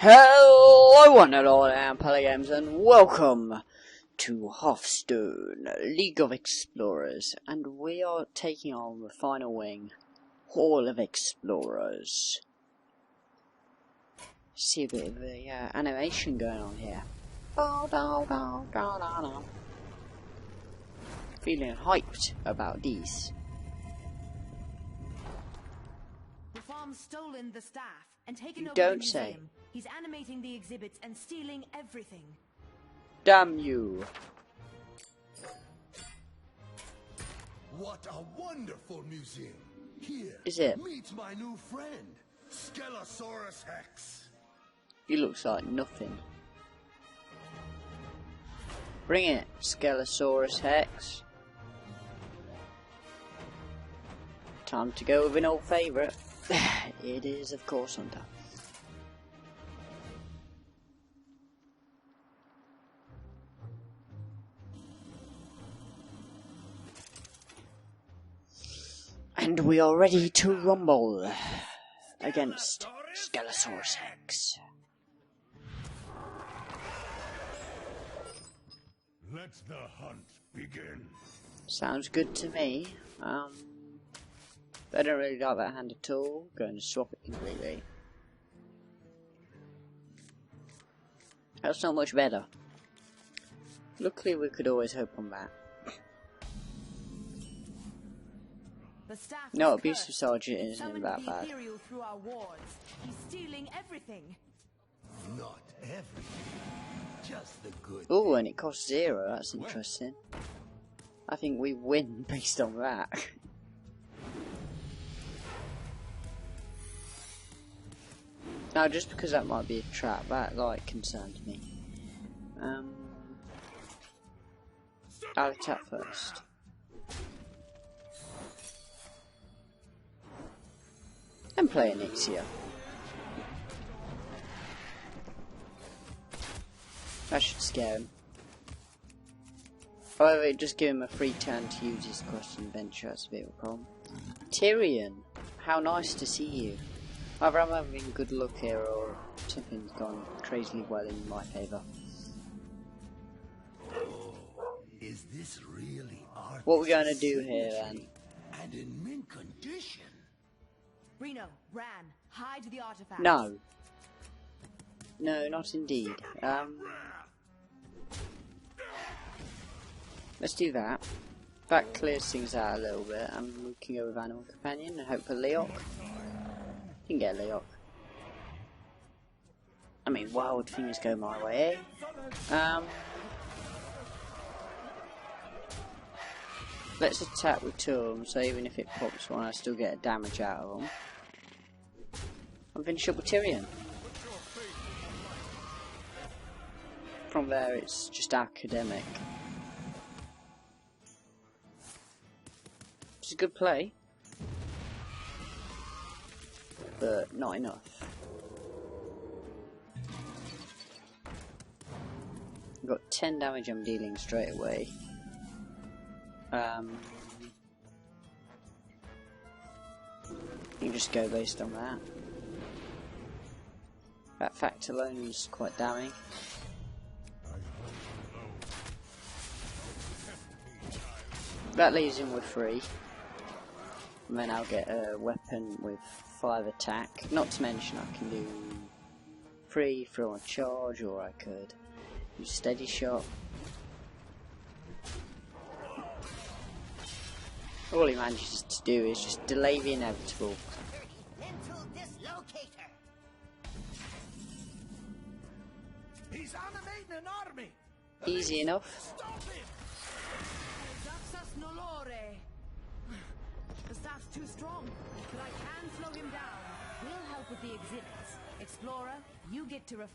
Hello one and all, I Palofgames and welcome to Hearthstone, League of Explorers, and we are taking on the final wing, Hall of Explorers. See a bit of a animation going on here. Feeling hyped about these. The farm's stolen the staff and taken You over don't the museum. say. He's animating the exhibits and stealing everything. Damn you. What a wonderful museum. Here, Is it? meet my new friend, Skelosaurus Hex. He looks like nothing. Bring it, Skelosaurus Hex. Time to go with an old favourite. It is, of course, Hunter. And we are ready to rumble against Skelosaurus Hex. Let the hunt begin. Sounds good to me. I don't really like that hand at all. Going to swap it completely. That's not much better. Luckily, we could always hope on that. The staff No, is Abusive cursed. Sergeant isn't Summoned that the bad. Imperial through our wards. He's stealing everything. Not everything, just the good. Oh, and it costs 0. That's interesting. I think we win based on that. Now, just because that might be a trap, that like concerned me. I'll attack first. And play an Ixia. That should scare him. However, it just give him a free turn to use his quest and adventure. That's a bit of a problem. Tyrion, how nice to see you. Either I'm having good luck here or something's gone crazily well in my favour. Is this really art? What are we going to do here then? And in mint condition. Reno, Ran, hide the artifact. No. No, not indeed. Let's do that. That clears things out a little bit, and we can go with Animal Companion and hope for Leok. You can get Leok. I mean, wild things go my way, eh? Let's attack with 2 of them, so even if it pops one, I still get damage out of them. I'm finished up with Tyrion. From there, it's just academic. It's a good play, but not enough. I've got 10 damage I'm dealing straight away. You can just go based on that. That fact alone is quite damning. That leaves him with 3. And then I'll get a weapon with 5 attack. Not to mention I can do 3 throw on charge, or I could use steady shot. All he manages to do is just delay the inevitable. He's animating an army. Easy enough. Stop him. The staff's too strong, but I can slow him down. We'll help with the exhibits. Explorer, you get to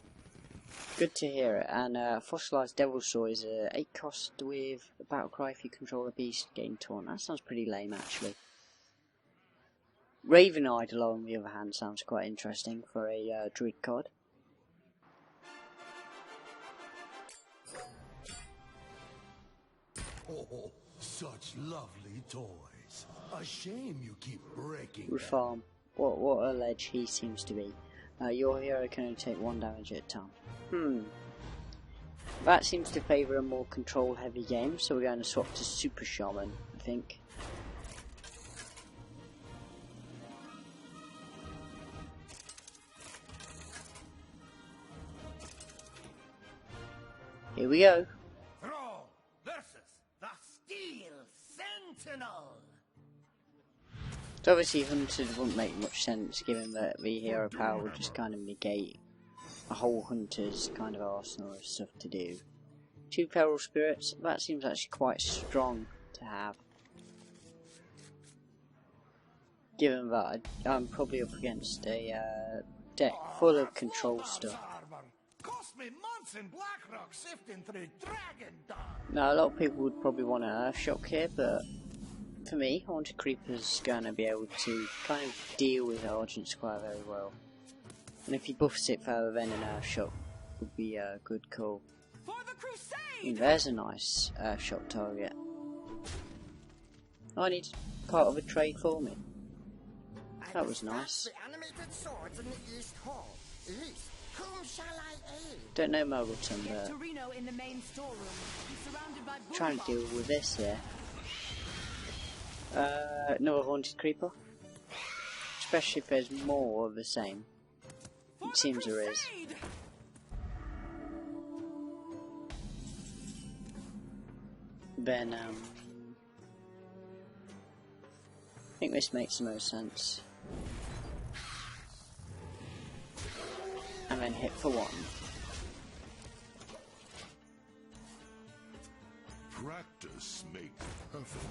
Good to hear it. And Fossilized Devil Saw is a 8 cost with a battle cry if you control a beast, gain taunt. That sounds pretty lame actually. Raven Idol on the other hand sounds quite interesting for a druid card. Oh, such lovely toys. A shame you keep breaking them. Reform. What a ledge he seems to be. Your hero can only take 1 damage at a time. That seems to favour a more control heavy game, so we're going to swap to Super Shaman, I think. Here we go. Thrall versus the Steel Sentinel. So obviously Hunters wouldn't make much sense given that the hero power would just kind of negate a whole Hunter's kind of arsenal of stuff to do. 2 Feral Spirits, that seems actually quite strong to have. Given that I'm probably up against a deck full of control stuff. Cost me months in Blackrock sifting through Dragon Dawn. Now a lot of people would probably want an Earthshock here, but for me, Haunted Creeper's going to be able to kind of deal with Argent Squire very well. And if he buffs it further, then an Earthshock would be a good call. For the crusade! There's a nice Earthshock target. I need part of a trade for me. That was nice. The animated swords in the East Hall. East. Whom shall I aid? Don't know Muggleton, but Torino in the main storeroom. He's surrounded by trying to deal with this here. Another Haunted Creeper. Especially if there's more of the same. It seems there is. Then, I think this makes the most sense. And then hit for 1. Practice makes perfect.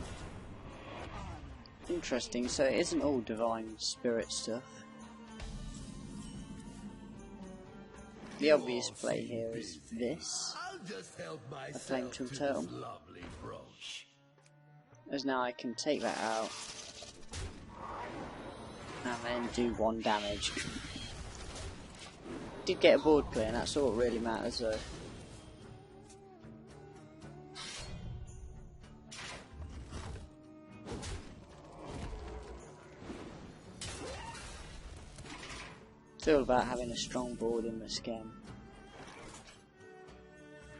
Interesting, so it isn't all Divine Spirit stuff. The obvious play here is this. I'll just help Flame myself Tomb to Turtle. this lovely brooch. As now I can take that out. And then do 1 damage. Did get a board clear, and that's all that really matters though. It's all about having a strong board in this game.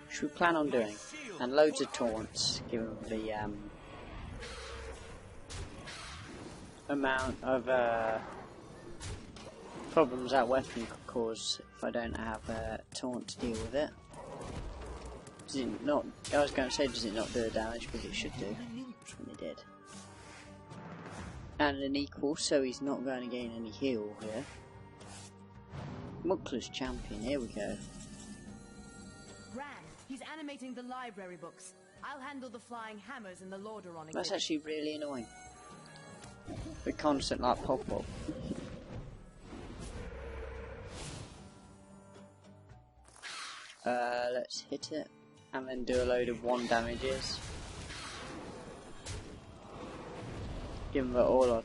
Which we plan on doing. And loads of taunts, given the amount of problems that weapon could cause if I don't have a taunt to deal with it. Does it not? I was going to say, does it not do damage? Because it should do. And it did. And an equal, so he's not going to gain any heal here. Muckler's champion, here we go. Ran. He's animating the library books. I'll handle the flying hammers in the Lordaeron. That's actually really annoying. The constant like pop-up. Let's hit it and then do a load of 1 damages. Given that all our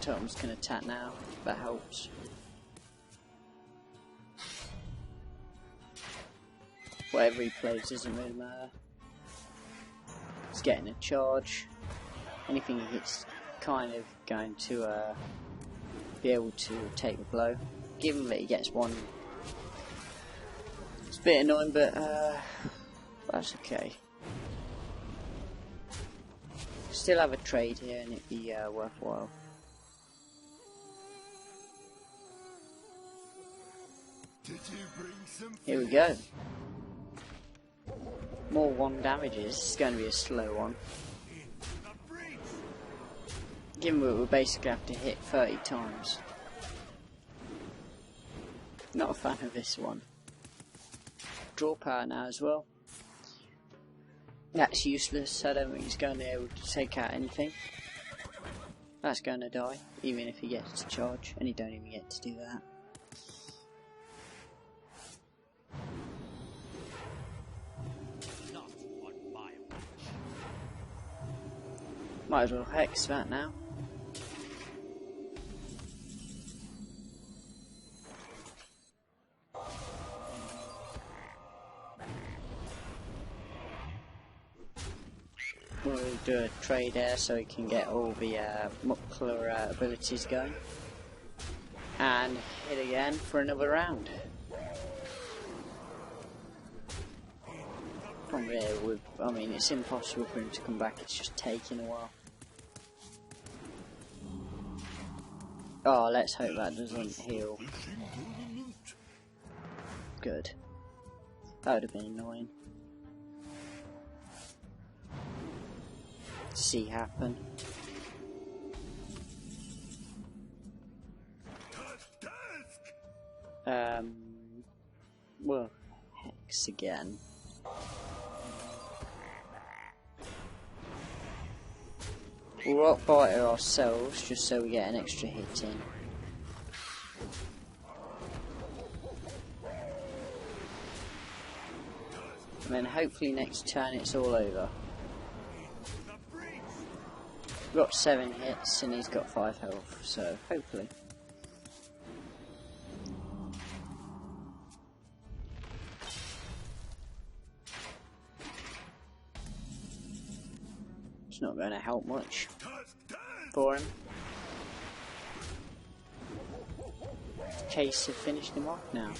totems can attack now, that helps. Whatever he plays doesn't really matter. He's getting a charge. Anything he hits kind of going to be able to take the blow. Given that he gets 1. It's a bit annoying, but that's okay. Still have a trade here and it'd be worthwhile. Did you bring some Here we go. More 1 damages. It's going to be a slow one. Given that we'll basically have to hit 30 times. Not a fan of this one. Draw power now as well. That's useless. I don't think he's going to be able to take out anything. That's going to die, even if he gets to charge, and he don't even get to do that. Might as well hex that now. We'll do a trade there so he can get all the Muckler abilities going. And hit again for another round. From there, I mean, it's impossible for him to come back, it's just taking a while. Oh, let's hope that doesn't heal. Good. That would have been annoying to see happen. Well, Hex again. We'll rock bite ourselves just so we get an extra hit in. And then hopefully next turn it's all over. We've got 7 hits and he's got 5 health, so hopefully. It's not going to help much for him. Case have finished him off now.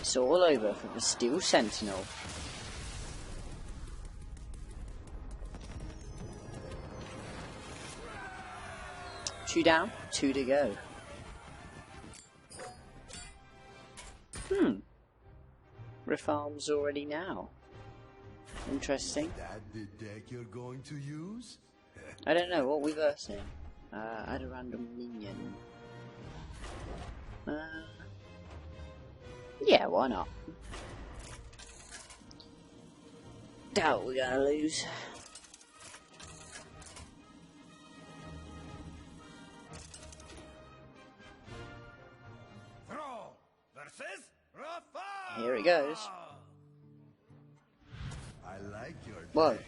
It's all over for the Steel Sentinel. Two down, 2 to go. Refarm's already now. Interesting. That the deck you're going to use? I don't know, what we versing? Add a random minion. Yeah, why not? Doubt we're gonna lose. Throw versus Rafa! Here it goes. I like your Whoa. deck.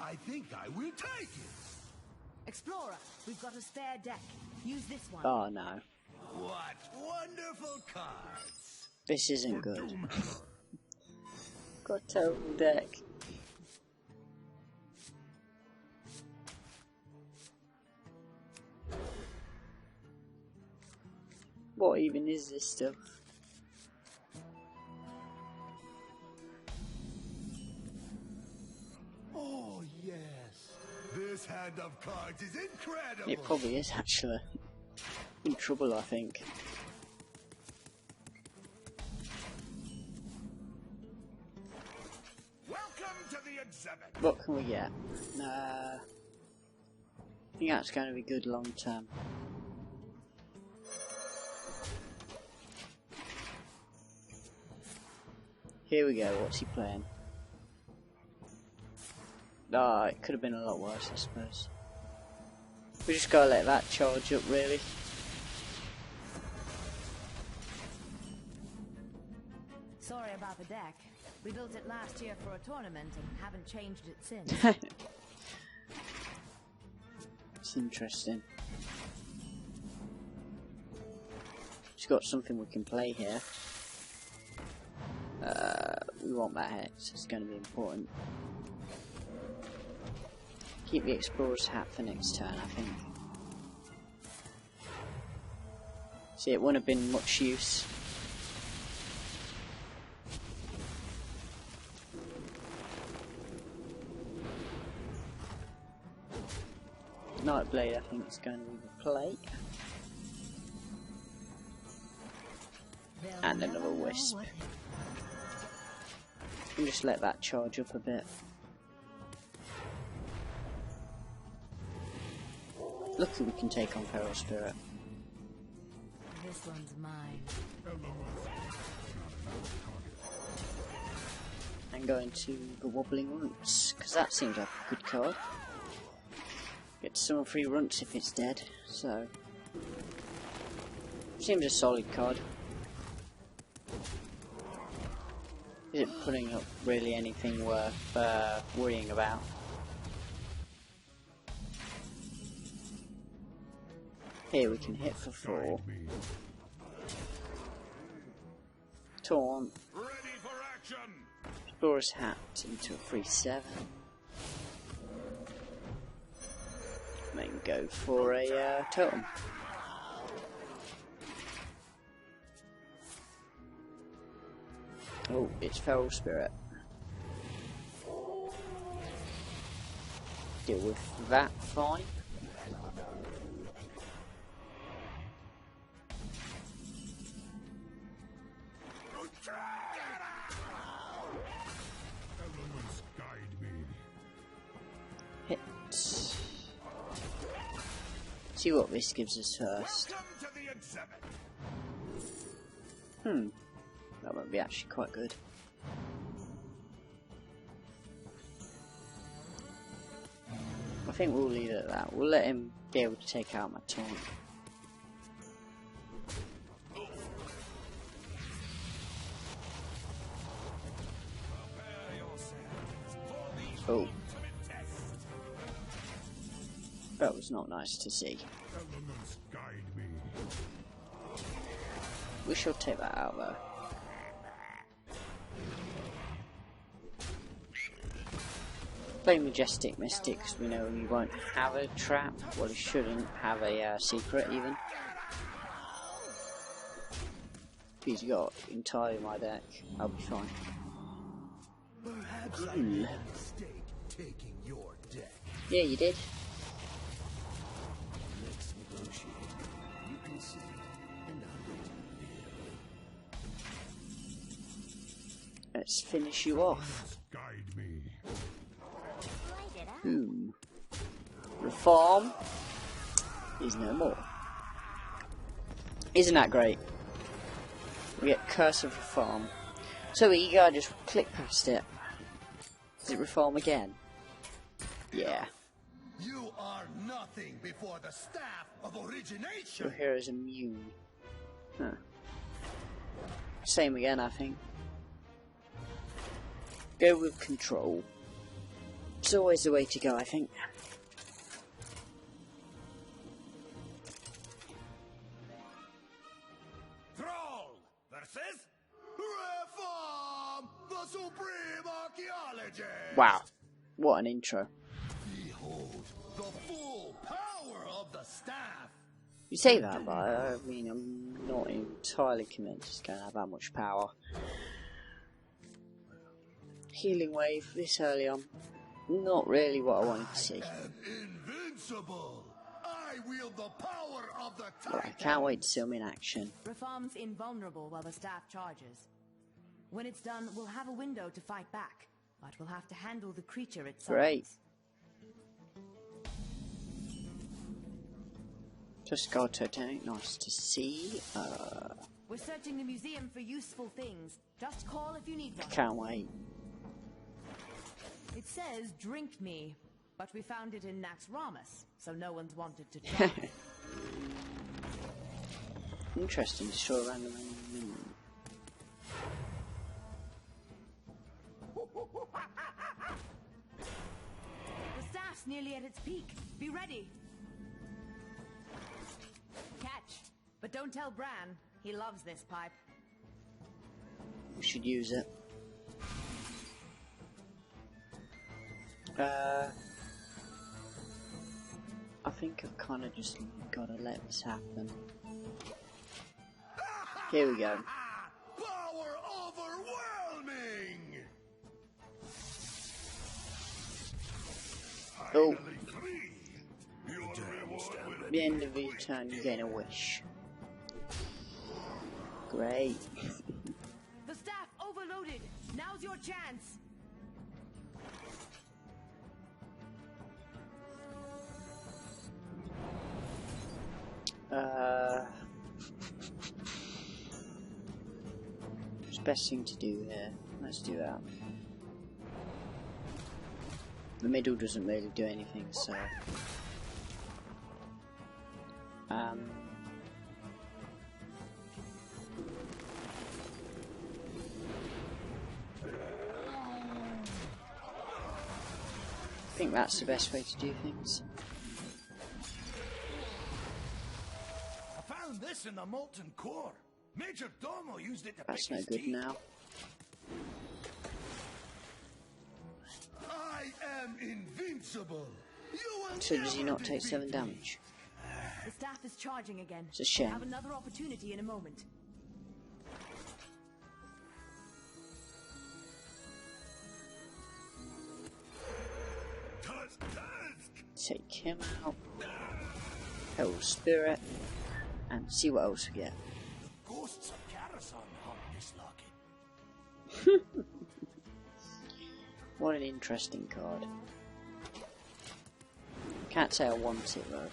I think I will take it. Explorer, we've got a spare deck. Use this one. Oh no. What wonderful cards. This isn't good. Doomhammer. Got a total deck. What even is this stuff? Oh yes. This hand of cards is incredible. It probably is actually. In trouble, I think. Welcome to the exhibit. What can we get? I think that's going to be good long term. Here we go, what's he playing? Ah, it could have been a lot worse, I suppose. We just gotta let that charge up, really. Sorry about the deck. We built it last year for a tournament and haven't changed it since. It's interesting. Just got something we can play here. We want that hex, it's going to be important. Keep the Explorer's hat for next turn, I think. See, it wouldn't have been much use. Nightblade, I think, is going to be the play. And another Wisp. And just let that charge up a bit. Luckily we can take on Feral Spirit. This one's mine. And go into the Wobbling Runts, because that seems like a good card. Get some free runts if it's dead, so... Seems a solid card. Isn't putting up really anything worth worrying about. Here we can hit for 4. Taunt. Ready for action. Explorer's Hat into a 3/7. Then go for a totem. Oh, it's Feral Spirit. Deal with that fine. Hit. See what this gives us first. That might be actually quite good. I think we'll leave it at that. We'll let him be able to take out my taunt. Oh. That was not nice to see. We should take that out though. Play Majestic Mystic because we know he won't have a trap. Well, he shouldn't have a secret even. He's got entirely my deck. I'll be fine. Perhaps I made a mistake taking your deck. Yeah, you did. Let's negotiate. You concede, and I'll wait. Let's finish you off. Guide me. Reform is no more. Isn't that great? We get Curse of Reform. So eager, I just click past it. Does it reform again? Yeah. You are nothing before the staff of origination. Your hero is immune. Huh. Same again, I think. Go with control. It's always the way to go, I think. Troll versus Reform, the supreme archaeologist. Wow. What an intro. Behold the full power of the staff. You say that, but I mean, I'm not entirely convinced it's going to have that much power. Healing wave this early on. Not really what I wanted to see. I am invincible. I wield the power of the But I Titan. can't wait to see him in action. Reform's invulnerable while the staff charges. When it's done, we'll have a window to fight back, but we'll have to handle the creature itself. Great. Just got totemic, nice to see. We're searching the museum for useful things. Just call if you need one. Can't wait. It says, drink me, but we found it in Naxxramas, so no one's wanted to try. Interesting, destroy random enemy. The staff's nearly at its peak. Be ready. Catch, but don't tell Bran. He loves this pipe. We should use it. I think I've kind of just got to let this happen. Here we go. Power overwhelming. Oh, Finally free. Your reward will at the end of each turn you gain a wish. Great. The staff overloaded. Now's your chance. What's the best thing to do here? Let's do that. The middle doesn't really do anything, so I think that's the best way to do things. I found this in the molten core. Major Domo used it to That's pick no his good teeth. now. I am invincible. You will So does he never not take 7 defeat me. damage? The staff is charging again. It's a shame. Have another opportunity in a moment. take him out. Hell Spirit. And see what else we get. Ghosts of Carasan haunt this locket. What an interesting card. Can't say I want it though.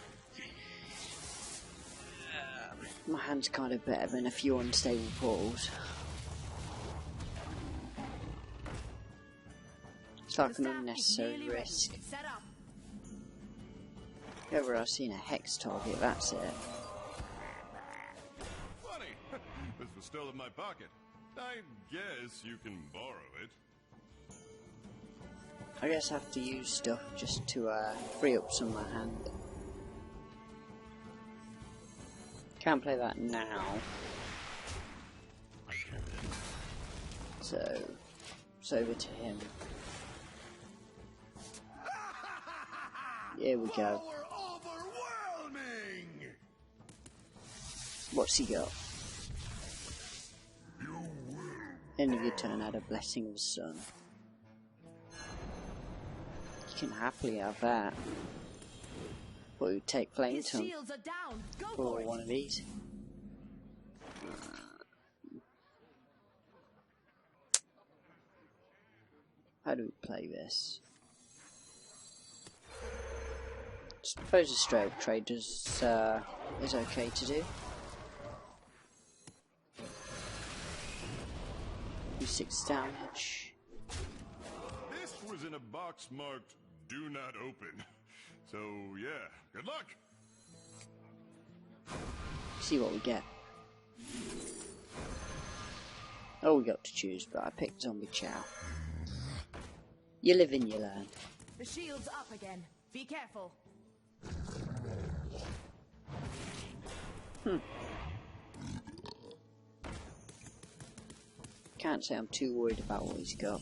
My hand's kind of better than a few unstable portals. It's like an unnecessary risk. If ever I've seen a hex target, that's it. Funny, this was still in my pocket. I guess you can borrow it. I guess I have to use stuff just to free up some of my hand. Can't play that now. So, it's over to him. Here we go. Overwhelming! What's he got? End of your turn, had a blessing of the sun. You can happily have that. But we would take flame tongue for one of these. How do we play this? Suppose a straight up trade is okay to do. Do 6 damage. This was in a box marked "Do Not Open." So yeah, good luck. See what we get. Oh, we got to choose, but I picked Zombie Chow. You live and you learn. The shield's up again. Be careful. Can't say I'm too worried about what he's got.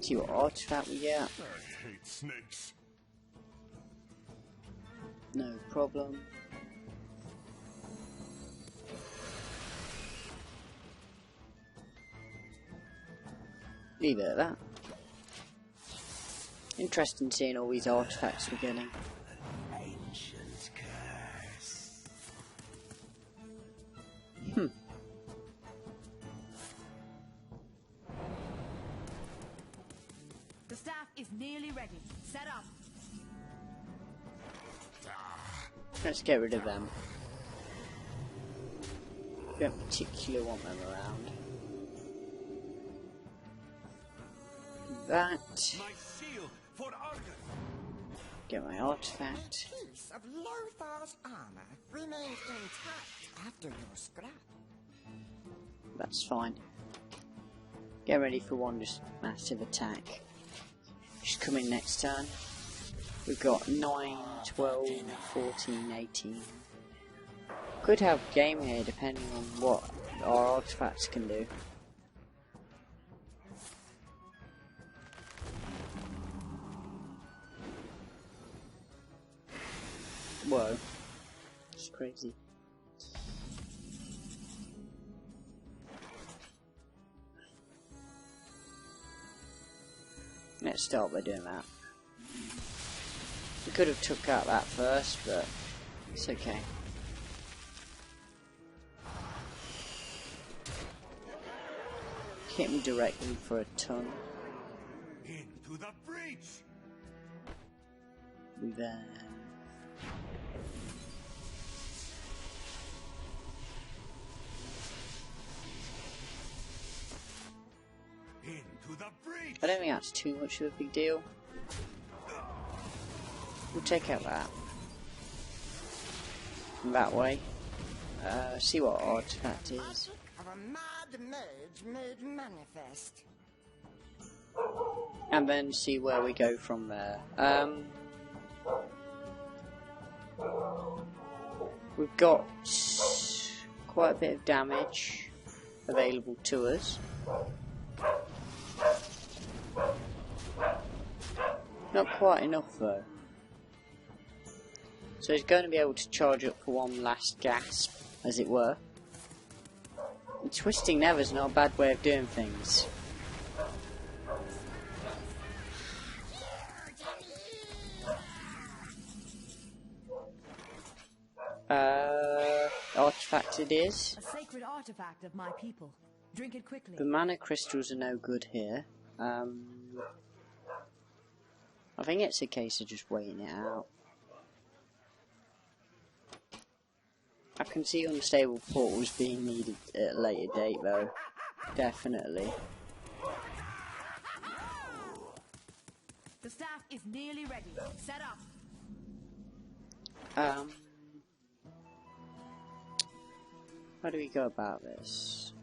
See what artifact we get. I hate snakes. No problem. Leave it at that. Interesting seeing all these artifacts we're getting. Ancient curse. The staff is nearly ready. Set up. Let's get rid of them. Don't particularly want them around. That. My seal for Argus. Get my artifact. A piece of Lothar's armor remains intact after your scrap. That's fine. Get ready for one just massive attack. She's coming next turn. We've got 9, 12, 14, 18. Could have game here depending on what our artifacts can do. Whoa. It's crazy. Let's start by doing that. We could have took out that first, but it's okay. Hit me directly for a ton. Into the breach. We then Into the breach. I don't think that's too much of a big deal. We'll take out that. That way. See what our artifact is. Magic of a mad mage made manifest. And then see where we go from there. We've got quite a bit of damage available to us. Not quite enough though. So he's going to be able to charge up for one last gasp, as it were. Twisting Nether's not a bad way of doing things. Artifact it is. A sacred artifact of my people. Drink it quickly. The mana crystals are no good here. I think it's a case of just waiting it out. I can see unstable portals being needed at a later date though. Definitely. The staff is nearly ready. Set up. How do we go about this?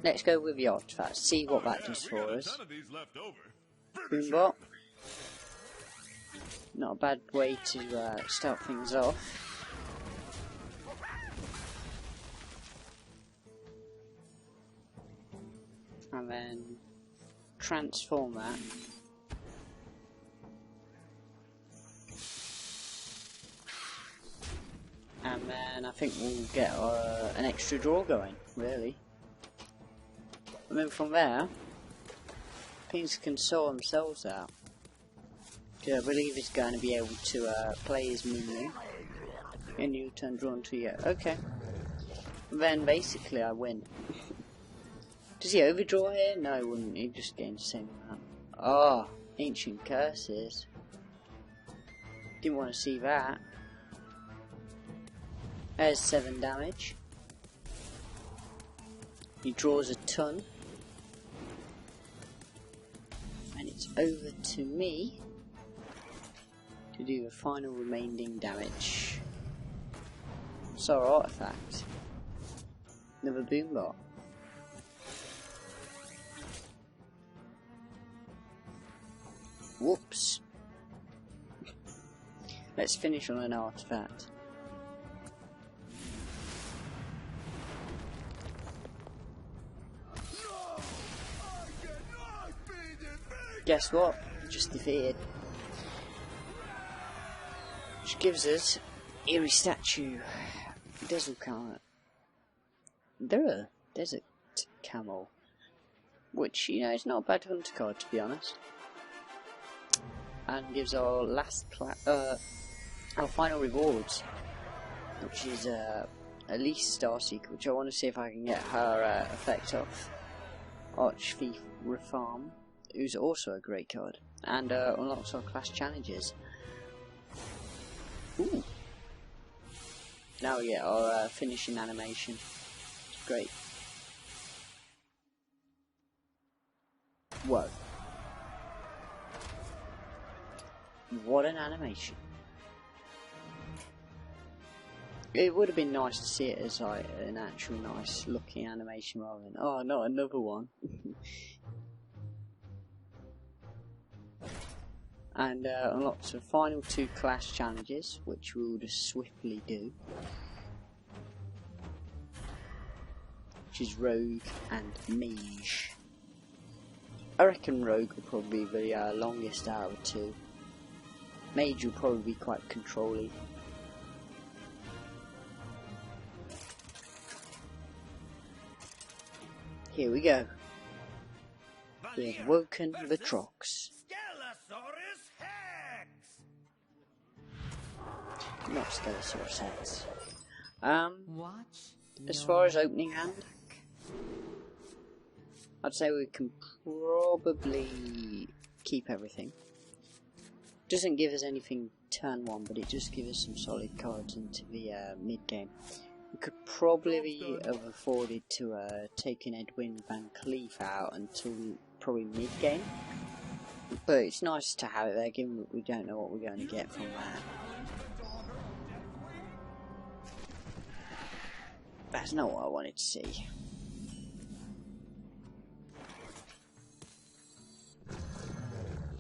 Let's go with the artifact, see what that does for us. Boombot. Not a bad way to start things off. And then transform that. And then I think we'll get an extra draw going, really. And then from there, things can sort themselves out. I believe he's going to be able to play his minion. And you turn drawn to you. Okay. Then basically I win. Does he overdraw here? No, he wouldn't. He'd just gain the same amount. Oh, ancient curses. Didn't want to see that. There's 7 damage. He draws a ton. And it's over to me to do the final remaining damage. Solar artifact. Another Boombot. Whoops. Let's finish on an artifact. Guess what? Just defeated. Which gives us Eerie Statue, Desert Camel, which, you know, is not a bad hunter card, to be honest. And gives our our final rewards, which is Elise Starseeker, which I want to see if I can get her effect off. Archfief Reform, who's also a great card, and unlocks our class challenges. Ooh. Now we get our finishing animation. It's great. Whoa. What an animation. It would have been nice to see it as like an actual nice looking animation rather than, oh, not another one. And unlocks the final 2 class challenges, which we'll just swiftly do. Which is Rogue and Mage. I reckon Rogue will probably be the longest out of the 2. Mage will probably be quite controlling. Here we go. We have woken the Trox. Not Stegosaurus Hex. As far as opening hand, I'd say we can probably keep everything. Doesn't give us anything turn 1, but it just gives us some solid cards into the mid game. We could probably have afforded to take an Edwin Van Cleef out until probably mid game, but it's nice to have it there, given that we don't know what we're going to get from that. That's not what I wanted to see.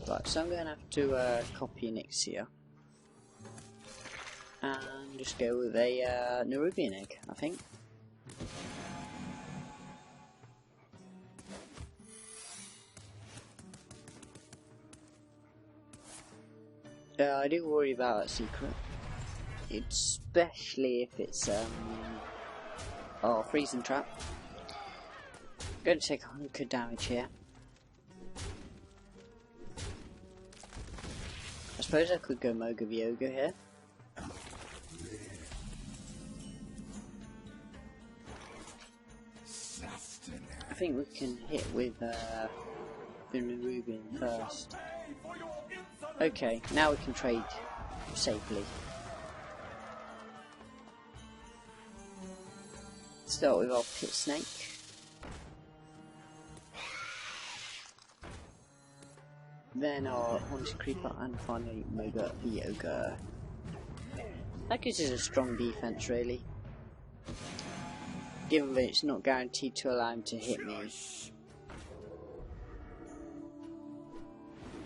Right, so I'm going to have to copy Nixia and just go with a Nerubian egg, I think. I do worry about that secret. Especially if it's, freezing trap. Going to take 100 damage here. I suppose I could go Moga Vyoga here. I think we can hit with Ruben first. Okay, now we can trade safely. Start with our Pit Snake. Then our Haunted Creeper, and finally Moga Vyoga. That gives us a strong defense, really. Given that it's not guaranteed to allow him to hit me.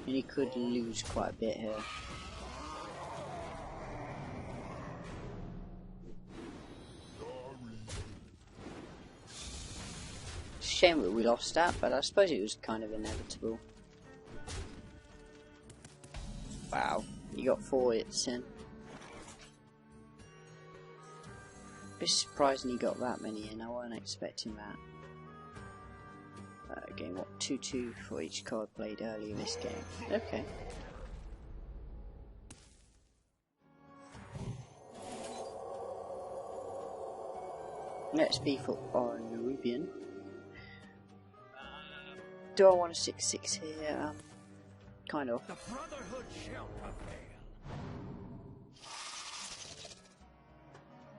And he could lose quite a bit here. It's a shame that we lost that, but I suppose it was kind of inevitable. Wow, you got 4 hits in. It's surprising you got that many in, I wasn't expecting that. Game what, 2-2 for each card played earlier this game. Okay. Let's beef up our Nerubian. Do I want a 6-6 here? Kind of. The Brotherhood shall prevail.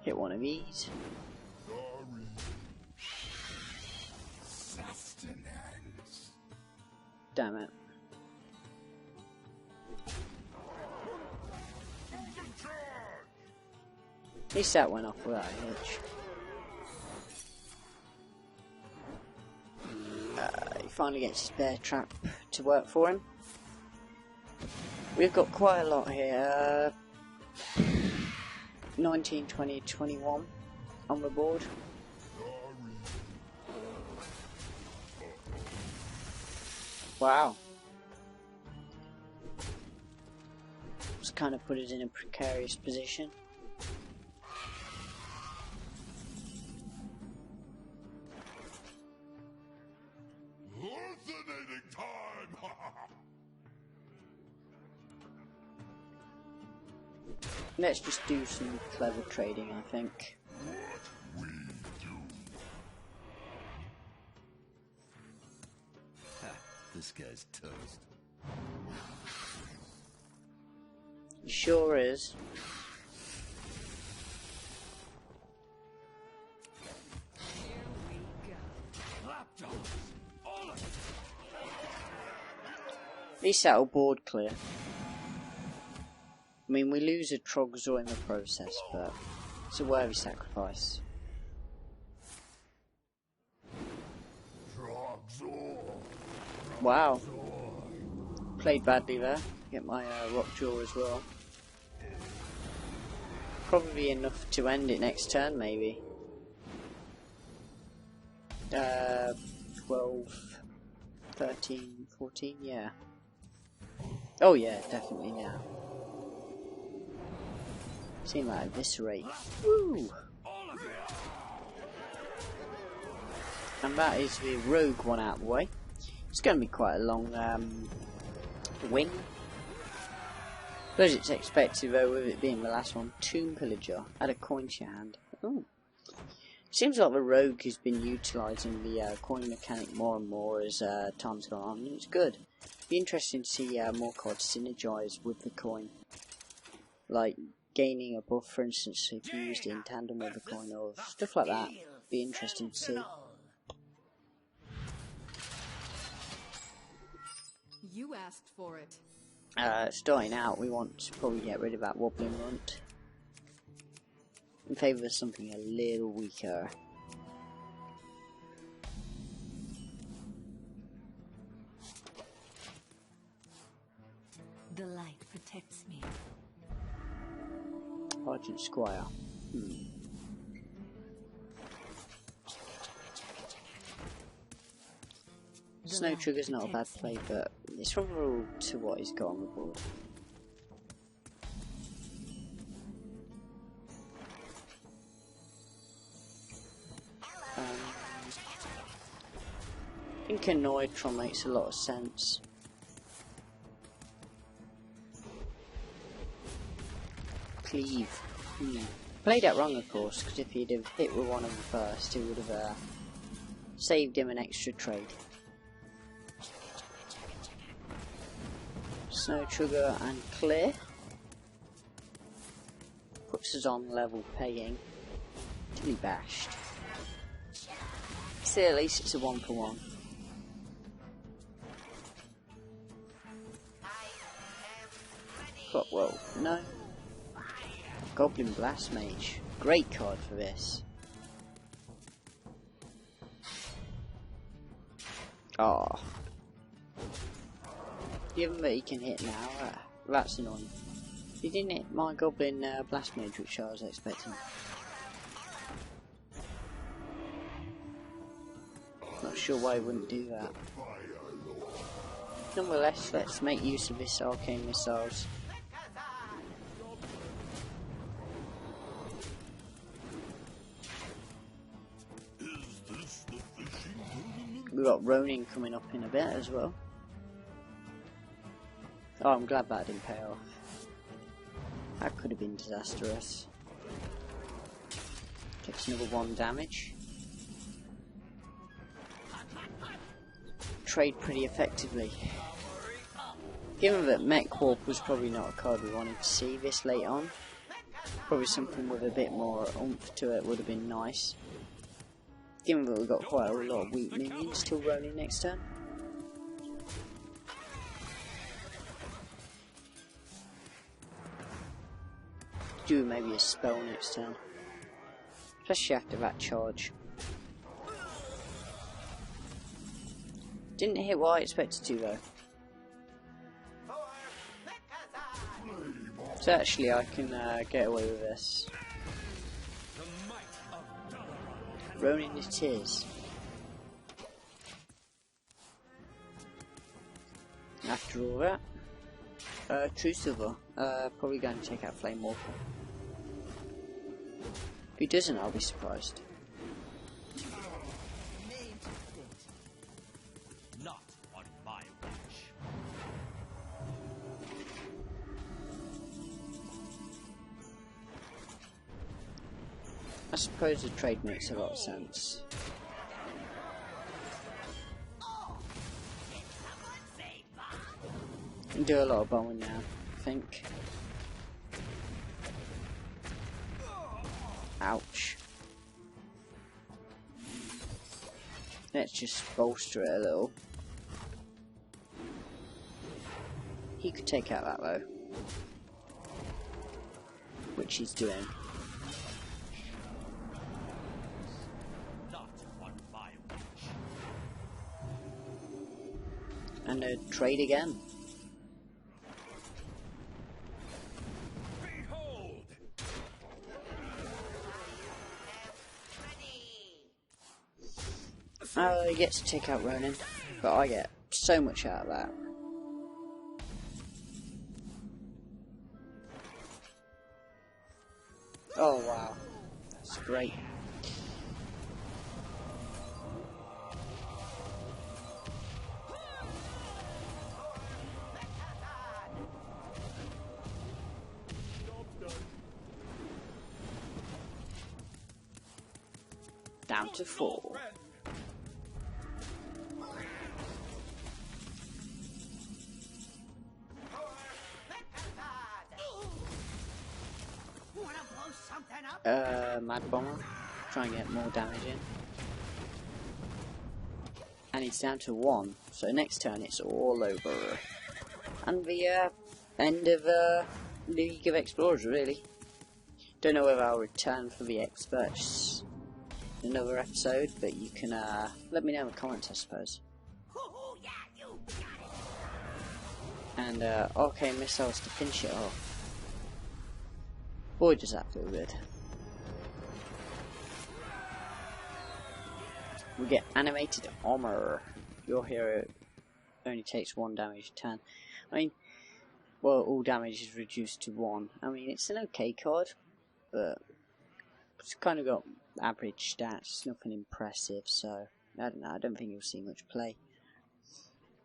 Hit one of these. Sustenance. Damn it. At least that went off without a hitch. He finally gets his bear trap to work for him. We've got quite a lot here. 19, 20, 21 on the board. Wow. Just kind of put us in a precarious position. Hallucinating time! Let's just do some clever trading, I think. We do. Ha, this guy's toast. He sure is. Lapdogs! All of it! At least that'll board clear. I mean, we lose a Trogzor in the process, but it's a worthy sacrifice. Wow. Played badly there. Get my Rockjaw as well. Probably enough to end it next turn, maybe. 12, 13, 14, yeah. Oh yeah, definitely now. Seem like eviscerate. Woo! And that is the rogue one out of the way. It's going to be quite a long win. But it's expected though, with it being the last one. Tomb Pillager. Add a coin to your hand. Ooh. Seems like the rogue has been utilising the coin mechanic more and more as time's gone on. It's good. Be interesting to see more cards synergise with the coin. Like gaining a buff, for instance, if you used it in tandem with the coin or stuff like that. Be interesting to see. You asked for it. Starting out, we want to probably get rid of that wobbling runt in favour of something a little weaker. The light protects me. Argent Squire. Snow Trigger's not a bad play, but it's vulnerable to what he's got on the board. I think a Neutron makes a lot of sense. Cleave. Played that wrong, of course, because if he'd have hit with one of them first, it would have saved him an extra trade. Snow Trigger and Clear. Puts us on level paying. To be bashed. See, at least it's a 1-for-1. Got, well, no. Goblin Blast Mage. Great card for this. Oh. Given that he can hit now, that's annoying. He didn't hit my Goblin Blast Mage, which I was expecting. Not sure why he wouldn't do that. Nonetheless, let's make use of this arcane missiles. We've got Ronin coming up in a bit as well. Oh, I'm glad that didn't pay off. That could have been disastrous. Takes another 1 damage. Trade pretty effectively. Given that Mech Warp was probably not a card we wanted to see this late on, probably something with a bit more oomph to it would have been nice. Given that we've got quite a lot of weak minions till Ronin next turn. Do maybe a spell next turn. Especially after that charge. Didn't hit what I expected to though. So actually I can get away with this. Ronin it is. After all that, True Silver. Probably going to take out Flame Morphle. If he doesn't, I'll be surprised. Not on my watch. I suppose the trade makes a lot of sense. Can do a lot of bombing now, I think. Ouch. Let's just bolster it a little. He could take out that though, which he's doing. Not on my watch. And a trade again. He gets to take out Ronin, but I get so much out of that. Oh wow, that's great. Down to 4. Mad Bomber, try and get more damage in. And it's down to 1, so next turn it's all over. And the end of League of Explorers, really. Don't know whether I'll return for the experts in another episode, but you can let me know in the comments, I suppose. And arcane missiles to finish it off. Boy, does that feel good. We get animated armor. Your hero only takes 1 damage a turn. I mean, well, all damage is reduced to 1. I mean, it's an okay card, but it's kind of got average stats, nothing impressive, so I don't know, I don't think you'll see much play.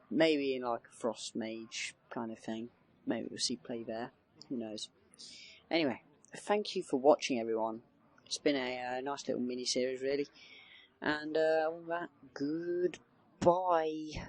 Maybe in like a Frost Mage kind of thing. Maybe we'll see play there. Who knows? Anyway, thank you for watching, everyone. It's been a nice little mini-series, really. And with that, goodbye.